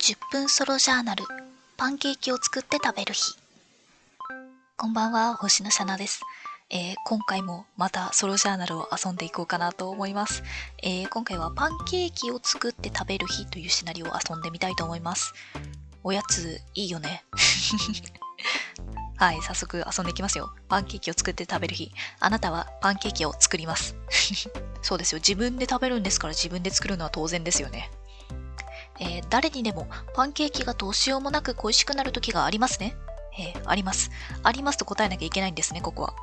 10分ソロジャーナル、パンケーキを作って食べる日。こんばんは、星のシャナです。今回もまたソロジャーナルを遊んでいこうかなと思います。今回はパンケーキを作って食べる日というシナリオを遊んでみたいと思います。おやついいよね。はい、早速遊んでいきますよ。パンケーキを作って食べる日。あなたはパンケーキを作ります。そうですよ。自分で食べるんですから自分で作るのは当然ですよね。誰にでもパンケーキがどうしようもなく恋しくなる時がありますね。あります。ありますと答えなきゃいけないんですね、ここは。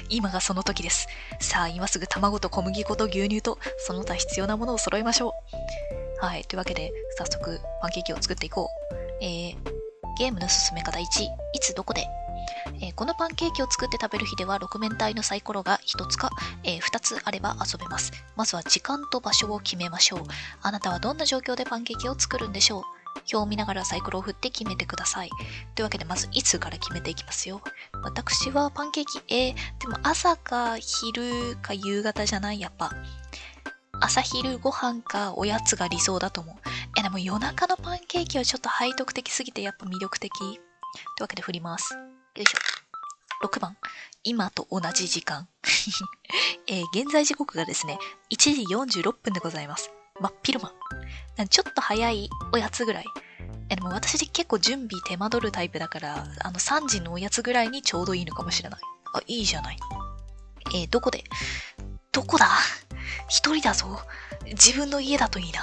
今がその時です。さあ、今すぐ卵と小麦粉と牛乳とその他必要なものを揃えましょう。はい、というわけで早速パンケーキを作っていこう。ゲームの進め方1、いつどこで。このパンケーキを作って食べる日では6面体のサイコロが1つか、2つあれば遊べます。まずは時間と場所を決めましょう。あなたはどんな状況でパンケーキを作るんでしょう。表を見ながらサイコロを振って決めてください。というわけでまずいつから決めていきますよ。私はパンケーキ、でも朝か昼か夕方じゃない？やっぱ朝昼ご飯かおやつが理想だと思う。でも夜中のパンケーキはちょっと背徳的すぎてやっぱ魅力的。というわけで振ります。よいしょ。6番。今と同じ時間。現在時刻がですね、1時46分でございます。真っ昼間。ちょっと早いおやつぐらい。でも私結構準備手間取るタイプだから、3時のおやつぐらいにちょうどいいのかもしれない。あ、いいじゃない。どこで？どこだ？一人だぞ。自分の家だといいな。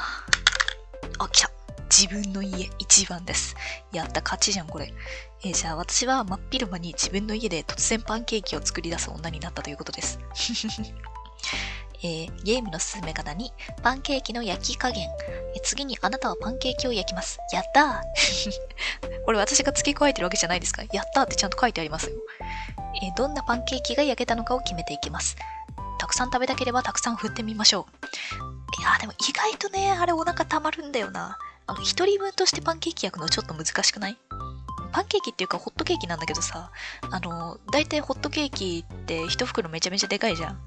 あ、来た。自分の家1番です。やった、勝ちじゃんこれ。じゃあ私は真っ昼間に自分の家で突然パンケーキを作り出す女になったということです。ゲームの進め方にパンケーキの焼き加減。次にあなたはパンケーキを焼きます。やったー。これ私が付け加えてるわけじゃないですか。やったーってちゃんと書いてありますよ。どんなパンケーキが焼けたのかを決めていきます。たくさん食べたければたくさん振ってみましょう。いやでも意外とね、あれお腹たまるんだよな。一人分としてパンケーキ焼くのちょっと難しくない？パンケーキっていうかホットケーキなんだけどさ、だいたいホットケーキって一袋めちゃめちゃでかいじゃん。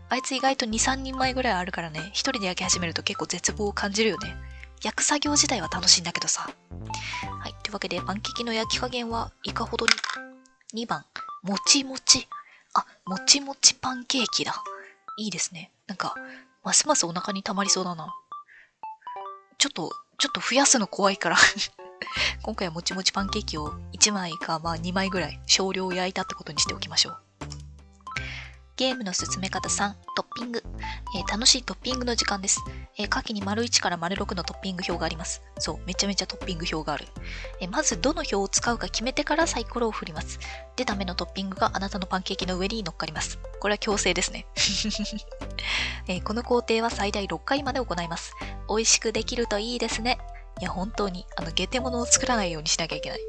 あいつ意外と2、3人前ぐらいあるからね、一人で焼き始めると結構絶望を感じるよね。焼く作業自体は楽しいんだけどさ。はい、というわけでパンケーキの焼き加減はいかほどに。2番、もちもち。あ、もちもちパンケーキだ。いいですね。なんか、ますますお腹に溜まりそうだな。ちょっと増やすの怖いから。今回はもちもちパンケーキを1枚か2枚ぐらい少量焼いたってことにしておきましょう。ゲームの進め方3、トッピング。楽しいトッピングの時間です。下記に丸1から丸6のトッピング表があります。そう、めちゃめちゃトッピング表がある。まずどの表を使うか決めてからサイコロを振ります。出た目のトッピングがあなたのパンケーキの上に乗っかります。これは強制ですね。この工程は最大6回まで行います。美味しくできるといいですね。いや、本当に、ゲテモノを作らないようにしなきゃいけない。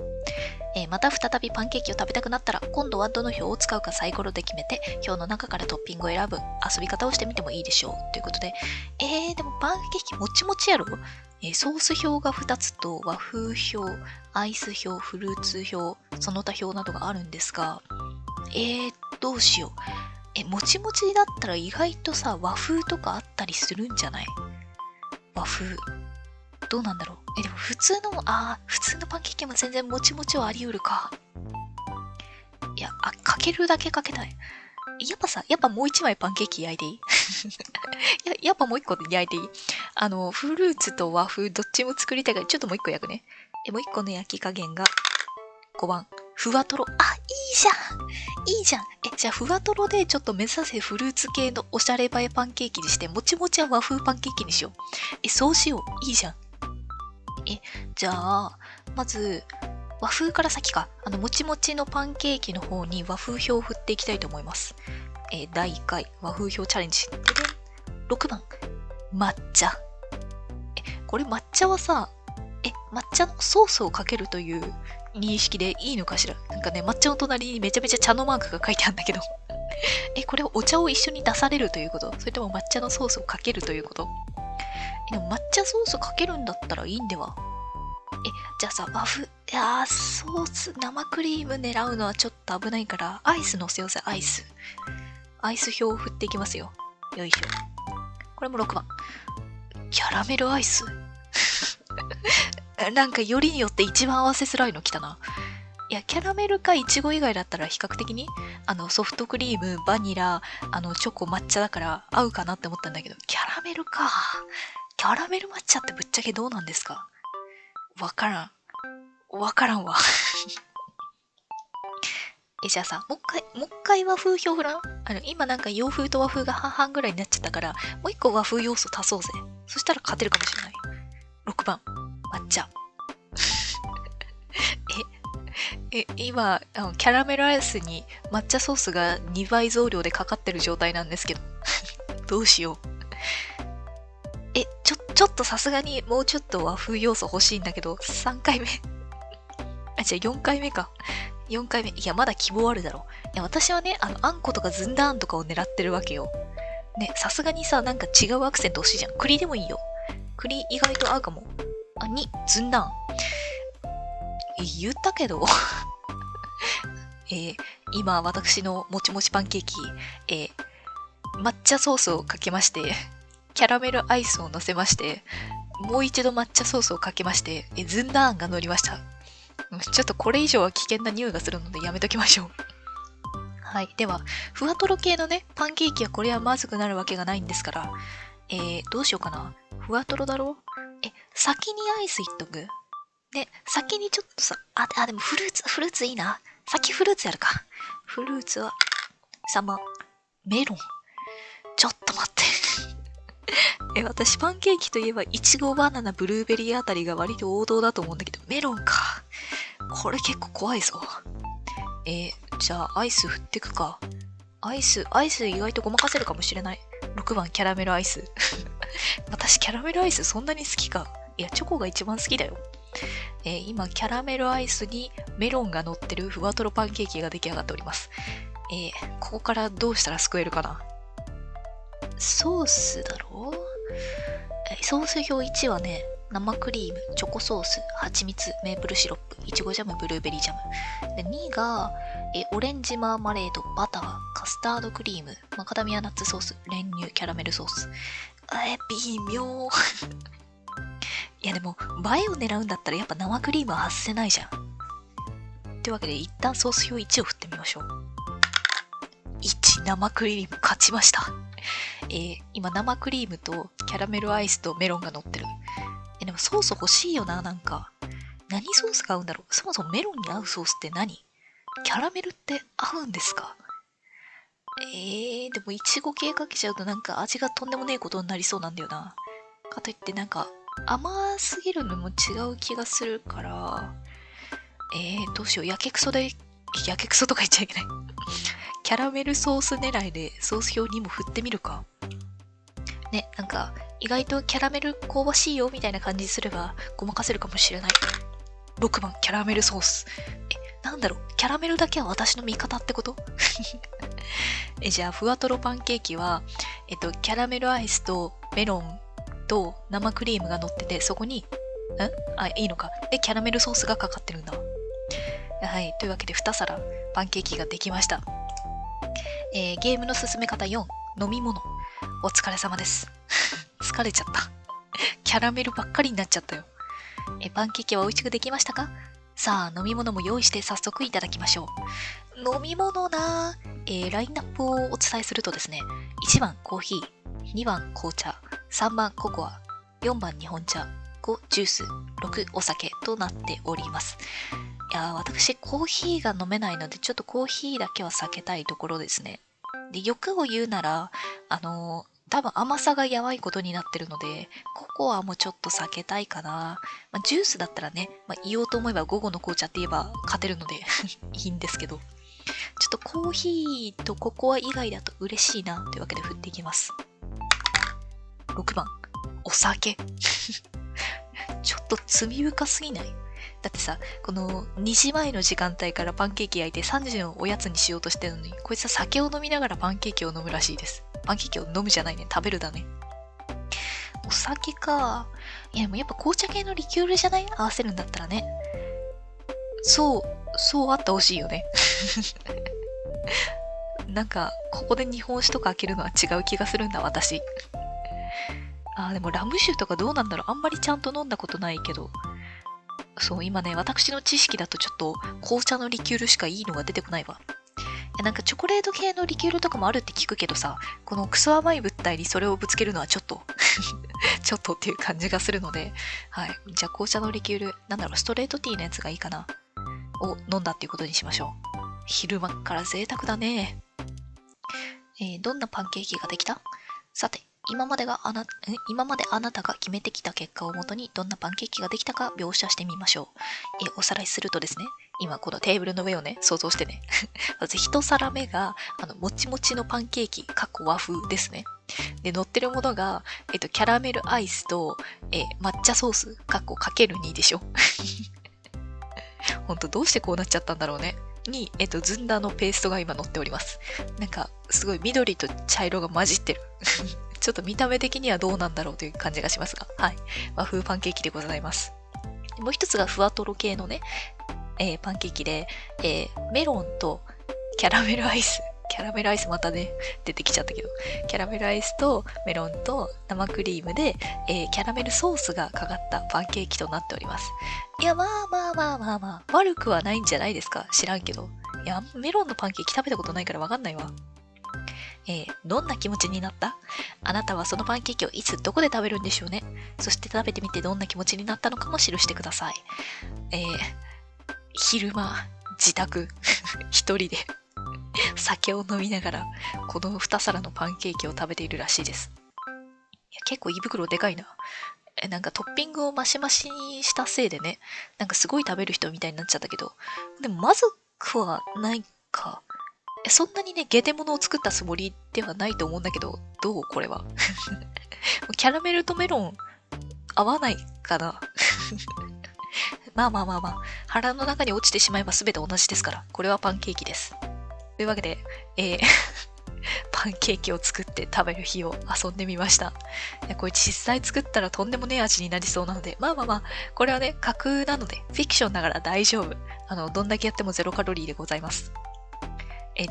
また再びパンケーキを食べたくなったら、今度はどの表を使うかサイコロで決めて、表の中からトッピングを選ぶ遊び方をしてみてもいいでしょう。ということで、でもパンケーキもちもちやろ？ソース表が2つと和風表、アイス表、フルーツ表、その他表などがあるんですが、どうしよう。もちもちだったら意外とさ、和風とかあったりするんじゃない？和風。どうなんだろう。でも普通のパンケーキも全然もちもちはあり得るか。いや、かけるだけかけたい。やっぱもう一枚パンケーキ焼いていい？やっぱもう一個焼いていい？フルーツと和風どっちも作りたいから、ちょっともう一個焼くね。もう一個の焼き加減が5番。ふわとろ。あ、いいじゃん。じゃあふわとろでちょっと目指せフルーツ系のおしゃれ映えパンケーキにして、もちもちは和風パンケーキにしよう。そうしよう。いいじゃん。じゃあ、まず、和風から先か。もちもちのパンケーキの方に和風表を振っていきたいと思います。第1回和風表チャレンジ。6番、抹茶。これ抹茶はさ、抹茶のソースをかけるという認識でいいのかしら？なんかね、抹茶の隣にめちゃめちゃ茶のマークが書いてあるんだけど。これお茶を一緒に出されるということ？それとも抹茶のソースをかけるということ？でも抹茶ソースかけるんだったらいいんでは？じゃあさ、ソース、生クリーム狙うのはちょっと危ないから、アイス乗せようぜ、アイス。アイス表を振っていきますよ。よいしょ。これも6番。キャラメルアイスなんかよりによって一番合わせづらいの来たな。いや、キャラメルかイチゴ以外だったら比較的に、ソフトクリーム、バニラ、チョコ、抹茶だから合うかなって思ったんだけど、キャラメルか。キャラメル抹茶ってぶっちゃけどうなんですか？わからん。わからんわ。じゃあさ、もう一回和風表振らん？今なんか洋風と和風が半々ぐらいになっちゃったから、もう一個和風要素足そうぜ。そしたら勝てるかもしれない。6番、抹茶。今、キャラメルアイスに抹茶ソースが2倍増量でかかってる状態なんですけど。どうしよう。ちょっとさすがにもうちょっと和風要素欲しいんだけど、3回目。じゃあ4回目か。4回目。いや、まだ希望あるだろ。いや、私はね、あんことかずんだあんとかを狙ってるわけよ。ね、さすがにさ、なんか違うアクセント欲しいじゃん。栗でもいいよ。栗意外と合うかも。ずんだあん。言ったけど。今、私のもちもちパンケーキ、抹茶ソースをかけまして、キャラメルアイスを乗せまして、もう一度抹茶ソースをかけまして、ずんだあんが乗りました。ちょっとこれ以上は危険な匂いがするのでやめときましょう。はい。では、ふわとろ系のね、パンケーキはこれはまずくなるわけがないんですから、どうしようかな。ふわとろだろ？先にアイスいっとく？で、先にちょっとさ、でもフルーツいいな。先フルーツやるか。フルーツは、メロン。ちょっと待って。私パンケーキといえば、いちご、バナナ、ブルーベリーあたりが割と王道だと思うんだけど、メロンか。これ結構怖いぞ。じゃあアイス振ってくか。アイス意外とごまかせるかもしれない。6番キャラメルアイス。私キャラメルアイスそんなに好きか。いや、チョコが一番好きだよ。今、キャラメルアイスにメロンが乗ってるふわとろパンケーキが出来上がっております。ここからどうしたら救えるかな。ソースだろ？ソース表1はね、生クリーム、チョコソース、蜂蜜、メープルシロップ、いちごジャム、ブルーベリージャム。で2がオレンジマーマレード、バター、カスタードクリーム、マカダミアナッツソース、練乳、キャラメルソース。微妙。いやでも、映えを狙うんだったらやっぱ生クリームは外せないじゃん。というわけで一旦ソース表1を振ってみましょう。1、生クリーム勝ちました。今生クリームとキャラメルアイスとメロンが乗ってる。でもソース欲しいよな、なんか。何ソースが合うんだろう？そもそもメロンに合うソースって何？キャラメルって合うんですか？でもイチゴ系かけちゃうとなんか味がとんでもねえことになりそうなんだよな。かといってなんか甘すぎるのも違う気がするから、どうしよう。やけくそとか言っちゃいけない。キャラメルソース狙いでソース表にも振ってみるか。ね、なんか意外とキャラメル香ばしいよみたいな感じすればごまかせるかもしれない。6番キャラメルソース。なんだろう、キャラメルだけは私の味方ってこと？じゃあふわとろパンケーキはキャラメルアイスとメロンと生クリームが乗ってて、そこにいいのか。でキャラメルソースがかかってるんだ。はい、というわけで2皿パンケーキができました。ゲームの進め方4、飲み物。お疲れ様です。疲れちゃった。キャラメルばっかりになっちゃったよ。パンケーキは美味しくできましたか？さあ、飲み物も用意して早速いただきましょう。飲み物なぁ。ラインナップをお伝えするとですね、1番コーヒー、2番紅茶、3番ココア、4番日本茶、5ジュース、6お酒となっております。いやー、私コーヒーが飲めないのでちょっとコーヒーだけは避けたいところですね。で、欲を言うなら多分甘さがやばいことになってるのでココアもちょっと避けたいかな。ジュースだったらね、言おうと思えば午後の紅茶って言えば勝てるのでいいんですけど、ちょっとコーヒーとココア以外だと嬉しいなというわけで振っていきます。6番お酒。ちょっと罪深すぎない？だってさ、この2時前の時間帯からパンケーキ焼いて3時のおやつにしようとしてるのに、こいつは酒を飲みながらパンケーキを飲むらしいです。パンケーキを飲むじゃないね、食べるだね。お酒か。いやでもやっぱ紅茶系のリキュールじゃない？合わせるんだったらね。そうあってほしいよね。なんか、ここで日本酒とか開けるのは違う気がするんだ、私。でもラム酒とかどうなんだろう。あんまりちゃんと飲んだことないけど。そう、今ね、私の知識だとちょっと紅茶のリキュールしかいいのが出てこないわ。なんかチョコレート系のリキュールとかもあるって聞くけどさ、このクソ甘い物体にそれをぶつけるのはちょっとちょっとっていう感じがするので、はい。じゃあ紅茶のリキュール、なんだろう、ストレートティーのやつがいいかな。を飲んだっていうことにしましょう。昼間っから贅沢だね。どんなパンケーキができた？さて、今まであなたが決めてきた結果をもとにどんなパンケーキができたか描写してみましょう。おさらいするとですね、今このテーブルの上をね、想像してね。まず一皿目が、もちもちのパンケーキ、和風ですね。で、乗ってるものが、キャラメルアイスと、抹茶ソース、かける2でしょ。ほんとどうしてこうなっちゃったんだろうね。に、ずんだのペーストが今乗っております。なんか、すごい緑と茶色が混じってる。ちょっと見た目的にはどうなんだろうという感じがしますが、はい。和風パンケーキでございます。もう一つがふわとろ系のね、パンケーキで、メロンとキャラメルアイス。キャラメルアイスまたね、出てきちゃったけど。キャラメルアイスとメロンと生クリームで、キャラメルソースがかかったパンケーキとなっております。いや、まあ、悪くはないんじゃないですか。知らんけど。いや、メロンのパンケーキ食べたことないからわかんないわ。どんな気持ちになった？あなたはそのパンケーキをいつどこで食べるんでしょうね。そして食べてみてどんな気持ちになったのかも記してください。昼間、自宅、一人で酒を飲みながらこの2皿のパンケーキを食べているらしいです。いや、結構胃袋でかいな。なんかトッピングをマシマシにしたせいでね、なんかすごい食べる人みたいになっちゃったけど、でもまずくはないか。そんなにね、ゲテモノを作ったつもりではないと思うんだけど、どうこれは。キャラメルとメロン合わないかな。まあ。腹の中に落ちてしまえば全て同じですから、これはパンケーキです。というわけで、パンケーキを作って食べる日を遊んでみました。これ実際作ったらとんでもねえ味になりそうなので、まあ、これはね、架空なので、フィクションながら大丈夫。どんだけやってもゼロカロリーでございます。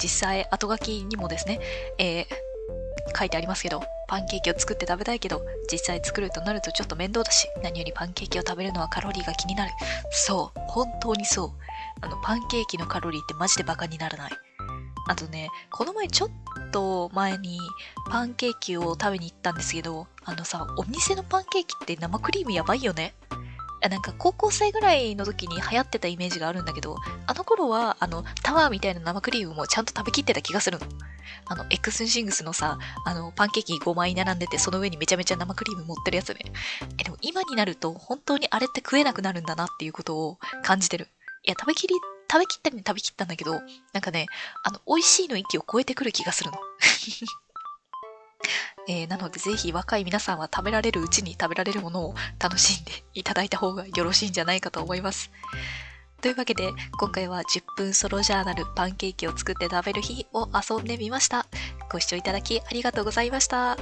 実際、後書きにもですね、書いてありますけど、パンケーキを作って食べたいけど、実際作るとなるとちょっと面倒だし、何よりパンケーキを食べるのはカロリーが気になる。そう、本当にそう。パンケーキのカロリーってマジでバカにならない。あとね、この前ちょっと前にパンケーキを食べに行ったんですけど、お店のパンケーキって生クリームやばいよね。なんか高校生ぐらいの時に流行ってたイメージがあるんだけど、あの頃はタワーみたいな生クリームもちゃんと食べきってた気がするの。X シングスのさ、パンケーキ5枚並んでて、その上にめちゃめちゃ生クリーム持ってるやつね。でも今になると本当にあれって食えなくなるんだなっていうことを感じてる。いや、食べきったんだけど、なんかね、美味しいの域を超えてくる気がするの。なのでぜひ若い皆さんは食べられるうちに食べられるものを楽しんでいただいた方がよろしいんじゃないかと思います。というわけで今回は10分ソロジャーナルパンケーキを作って食べる日を遊んでみました。ご視聴いただきありがとうございました。